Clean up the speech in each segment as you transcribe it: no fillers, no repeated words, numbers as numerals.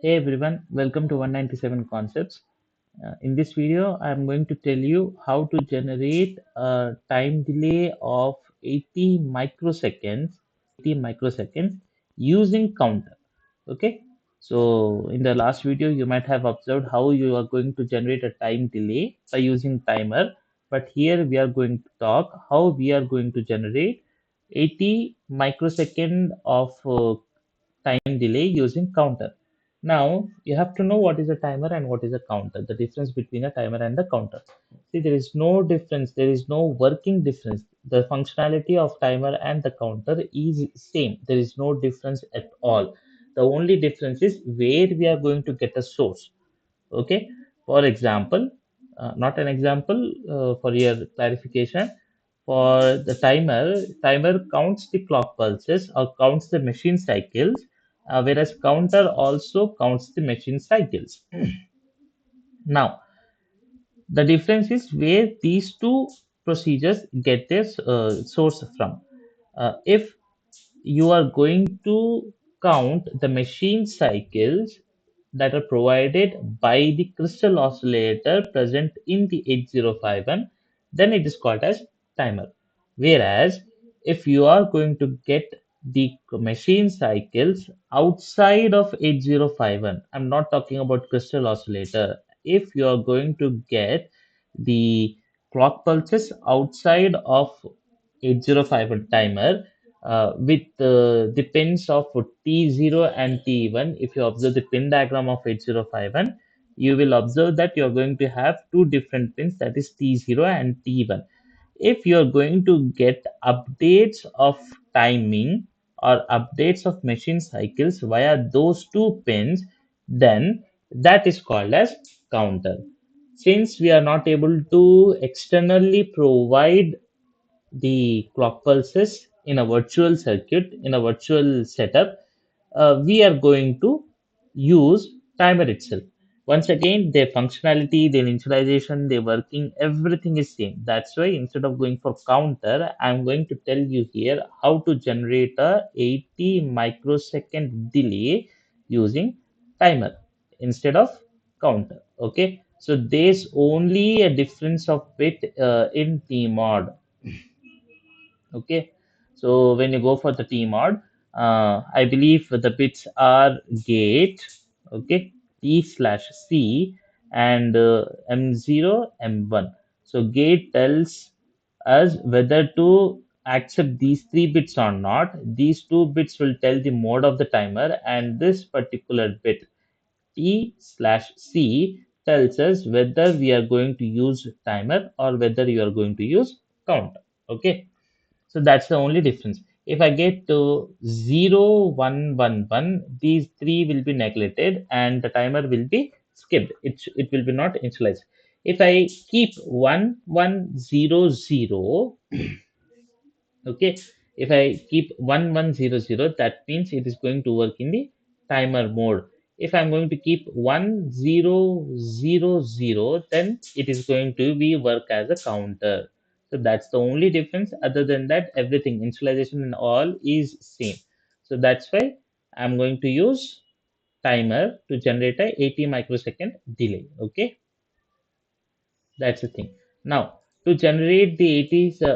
Hey everyone, welcome to 197 Concepts. In this video, I'm going to tell you how to generate a time delay of 80 microseconds using counter. Okay, so in the last video, you might have observed how you are going to generate a time delay by using timer. But here we are going to talk how we are going to generate 80 microsecond of time delay using counter. Now you have to know what is a timer and what is a counter, the difference between a timer and a counter. See, there is no difference, there is no working difference. The functionality of timer and the counter is same. There is no difference at all. The only difference is where we are going to get a source. Okay, for example, not an example, for your clarification, for the timer counts the clock pulses or counts the machine cycles, whereas counter also counts the machine cycles. Now the difference is where these two procedures get their source from. If you are going to count the machine cycles that are provided by the crystal oscillator present in the 8051, then it is called as timer. Whereas if you are going to get the machine cycles outside of 8051, I'm not talking about crystal oscillator. If you are going to get the clock pulses outside of 8051 timer, with the pins of T0 and T1, if you observe the pin diagram of 8051, you will observe that you are going to have two different pins, that is T0 and T1. If you are going to get updates of timing or updates of machine cycles via those two pins, then that is called as counter. Since we are not able to externally provide the clock pulses in a virtual circuit, in a virtual setup, we are going to use timer itself. Once again, their functionality, their initialization, their working, everything is same. That's why instead of going for counter, I'm going to tell you here how to generate a 80 microsecond delay using timer instead of counter. Okay, so there's only a difference of bit in T mod. Okay, so when you go for the T mod, I believe the bits are gate, okay, T slash C, and M0, M1. So gate tells us whether to accept these three bits or not. These two bits will tell the mode of the timer, and this particular bit T slash C tells us whether we are going to use timer or whether you are going to use count. Okay, so that's the only difference. If I get to 0, 1, 1, 1, these three will be neglected and the timer will be skipped. It will be not initialized. If I keep 1, 1, 0, 0, okay, if I keep 1, 1, 0, 0, that means it is going to work in the timer mode. If I'm going to keep 1, 0, 0, 0, then it is going to be work as a counter. So that's the only difference. Other than that, everything, initialization and all is same. So that's why I'm going to use timer to generate a 80 microsecond delay. Okay, that's the thing. Now, to generate the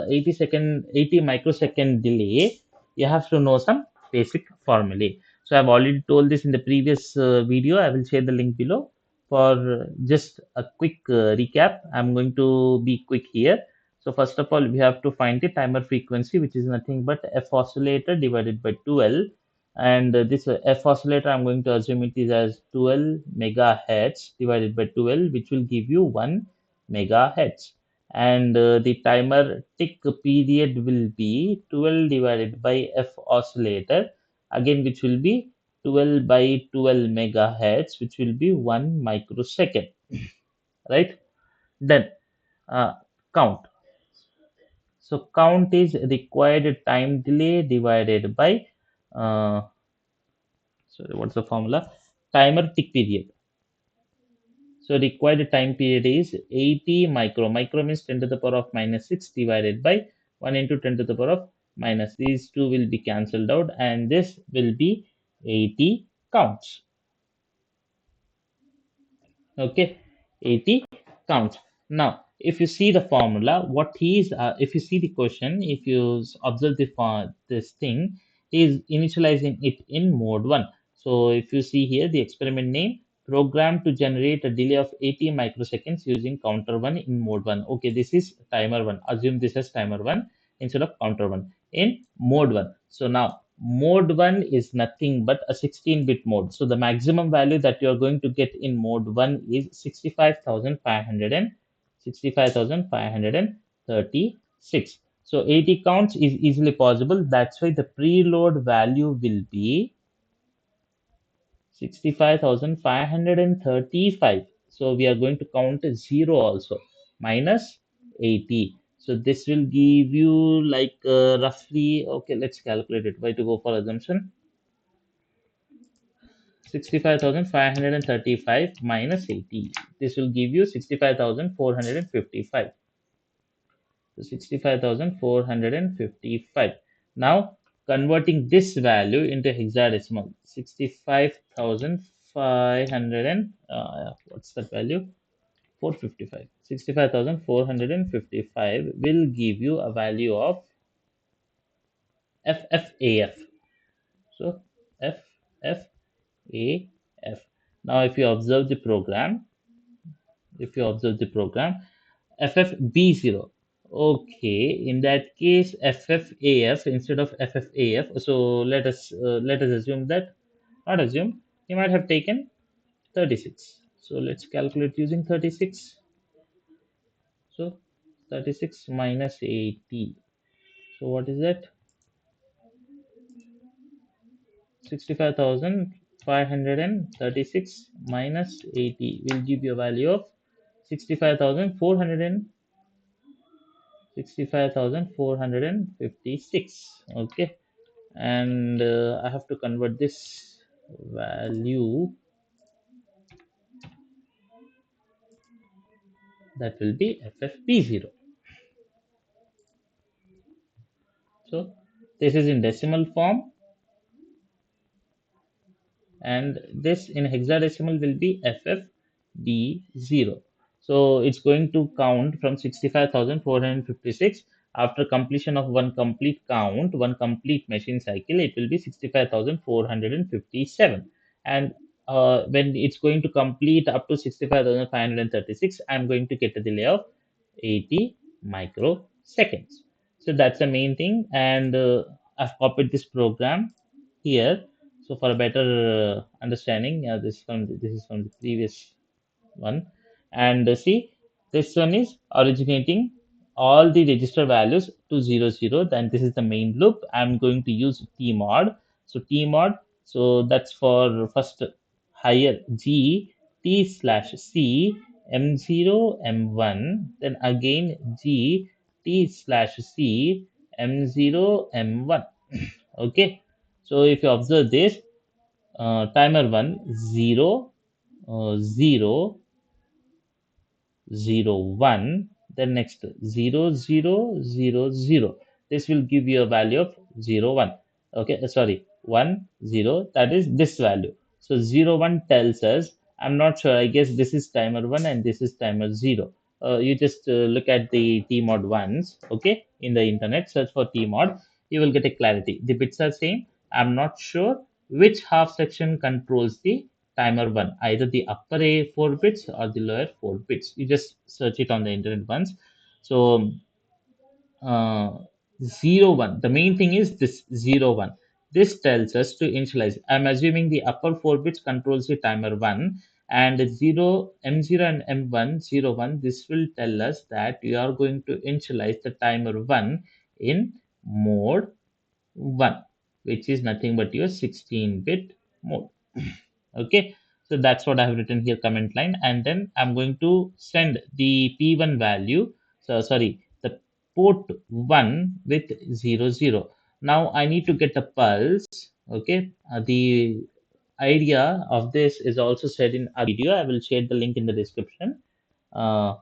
80 microsecond delay, you have to know some basic formulae. So I've already told this in the previous video. I will share the link below. For just a quick recap, I'm going to be quick here. So first of all, we have to find the timer frequency, which is nothing but f oscillator divided by 12. And this f oscillator, I'm going to assume it is as 12 megahertz divided by 12, which will give you 1 megahertz. And the timer tick period will be 12 divided by f oscillator, again, which will be 12 by 12 megahertz, which will be 1 microsecond, right? Then uh, count. So count is required time delay divided by, uh, sorry, what's the formula? Timer tick period. So required time period is 80 micro. Micro means 10 to the power of minus 6 divided by 1 into 10 to the power of minus. These two will be cancelled out and this will be 80 counts. Okay, 80 counts. Now, if you see the formula, what he is, if you see the question, if you observe this thing, he is initializing it in mode 1. So, if you see here, the experiment name, program to generate a delay of 80 microseconds using counter 1 in mode 1. Okay, this is timer 1. Assume this as timer 1 instead of counter 1 in mode 1. So, now mode 1 is nothing but a 16-bit mode. So the maximum value that you are going to get in mode 1 is 65,536. So 80 counts is easily possible. That's why the preload value will be 65,535. So we are going to count a 0 also, minus 80. So this will give you like roughly, okay, let's calculate it. Why to go for assumption? 65,535 minus 80. This will give you 65,455. So 65,455. Now converting this value into hexadecimal, 65,500 and what's that value? 455. 65,455 will give you a value of FFAF. So FFAF. Now if you observe the program, FFB0. Okay, in that case, FFAF instead of FFAF. So let us assume that, not assume, you might have taken 36. So let's calculate using 36. So 36 minus 80. So what is that? 65,536 minus 80 will give you a value of 65,400 65,456. Okay, and I have to convert this value, that will be FFP0. So this is in decimal form, and this in hexadecimal will be FFD0. So it's going to count from 65,456. After completion of one complete count, one complete machine cycle, it will be 65,457. And when it's going to complete up to 65,536, I'm going to get a delay of 80 microseconds. So that's the main thing. And I've copied this program here, so for a better understanding, this is from the previous one, and see, this one is originating all the register values to 00. Then this is the main loop. I'm going to use tmod. So tmod, so that's for first higher G T slash C M0 M1, then again G T slash C M0 M1. Okay, so if you observe this, timer 1 0 0 zero 1, then next 0 0 0 0. This will give you a value of 0 1. Okay, sorry, 1 0, that is this value. So 0 1 tells us, I'm not sure, I guess this is timer 1 and this is timer 0. You just look at the tmod ones, okay, in the internet, search for tmod, you will get a clarity. The bits are same. I'm not sure which half section controls the timer 1, either the upper a 4 bits or the lower 4 bits. You just search it on the internet once. So uh, 0 1, the main thing is this 0 1. This tells us to initialize. I'm assuming the upper 4 bits controls the timer 1, and 0 m0 and m1 0 1, this will tell us that you are going to initialize the timer 1 in mode 1, which is nothing but your 16-bit mode. Okay, so that's what I have written here, comment line, and then I'm going to send the p1 value, so sorry, the port 1 with 00. Now I need to get a pulse. Okay, the idea of this is also said in a video. I will share the link in the description. Uh,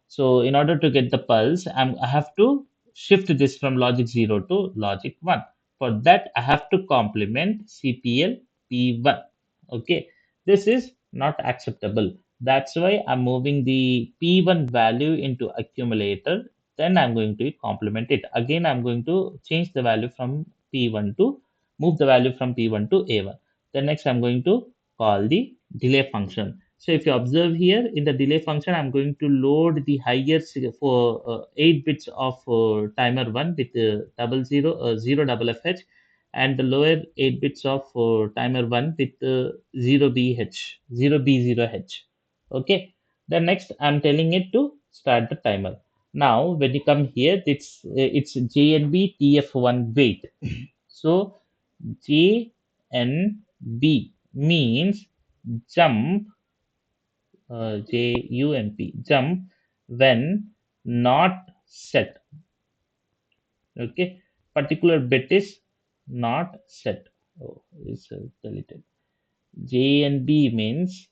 so in order to get the pulse, I have to shift this from logic 0 to logic 1. For that, I have to complement CPL P1. Okay, this is not acceptable. That's why I'm moving the P1 value into accumulator. Then I'm going to complement it. Again, I'm going to change the value from P1 to move the value from P1 to A1. Then next, I'm going to call the delay function. So if you observe here in the delay function, I'm going to load the higher for 8 bits of timer 1 with zero double FH, and the lower 8 bits of timer 1 with 0BH, 0B0H. Okay. Then next, I'm telling it to start the timer. Now, when you come here, it's JNB TF1 wait. So JNB means jump, jump when not set. Okay, particular bit is not set. Oh, it's deleted. JNB means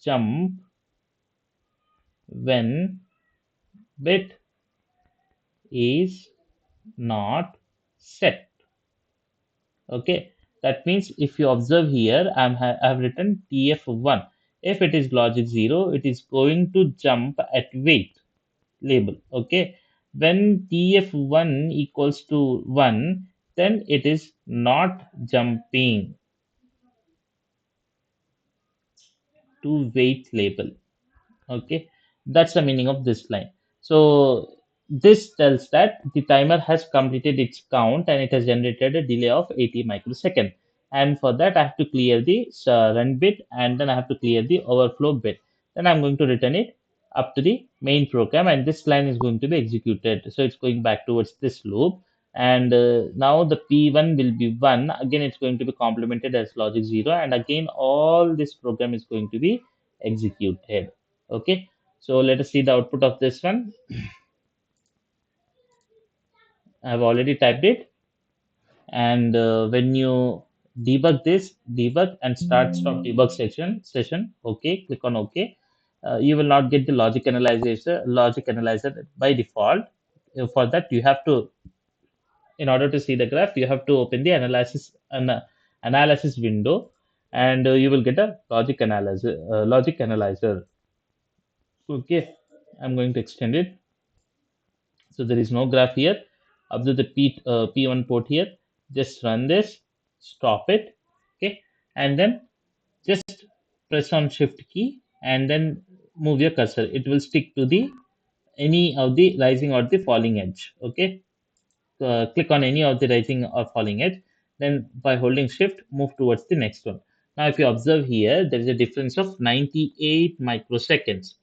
jump when bit is not set. Okay, that means if you observe here, I've written TF1. If it is logic 0, it is going to jump at wait label. Okay, when TF1 equals to 1, then it is not jumping to wait label. Okay, that's the meaning of this line. So this tells that the timer has completed its count and it has generated a delay of 80 microsecond. And for that, I have to clear the run bit, and then I have to clear the overflow bit. Then I'm going to return it up to the main program, and this line is going to be executed. So it's going back towards this loop. And now the P1 will be 1. Again, it's going to be complemented as logic 0. And again, all this program is going to be executed. Okay, so let us see the output of this one. I've already typed it, and when you debug and stop debug session. Okay, click on OK. You will not get the logic analyzer by default. For that, you have to, in order to see the graph, you have to open the analysis window, and you will get a logic analyzer. Okay, I'm going to extend it. So there is no graph here. Observe the P1 port here. Just run this, stop it, okay, and then just press on Shift key and then move your cursor. It will stick to the any of the rising or the falling edge. Okay, click on any of the rising or falling edge. Then by holding Shift, move towards the next one. Now, if you observe here, there is a difference of 98 microseconds.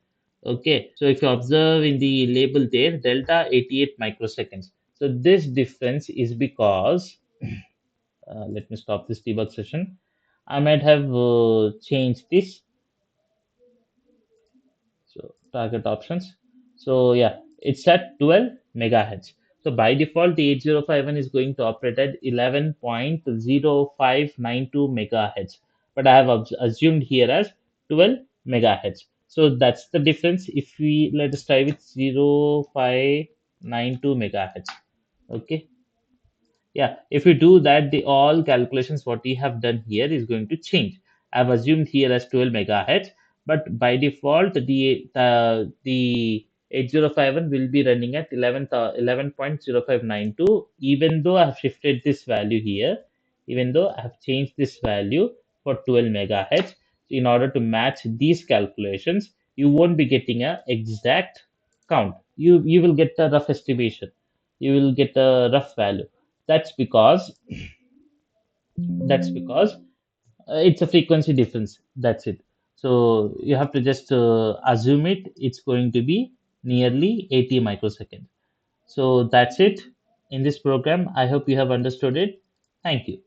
Okay, so if you observe in the label there, delta 88 microseconds. So this difference is because, let me stop this debug session. I might have changed this. So target options. So yeah, it's at 12 megahertz. So by default, the 8051 is going to operate at 11.0592 megahertz. But I have assumed here as 12 megahertz. So that's the difference. If we let us try with 0592 megahertz. Okay. Yeah, if you do that, the all calculations what we have done here is going to change. I've assumed here as 12 megahertz, but by default, the 8051 will be running at 11.0592, even though I have shifted this value here, even though I have changed this value for 12 megahertz. In order to match these calculations, you won't be getting a exact count. You will get a rough estimation. You will get a rough value. That's because it's a frequency difference. That's it. So you have to just assume it's going to be nearly 80 microseconds. So that's it in this program. I hope you have understood it. Thank you.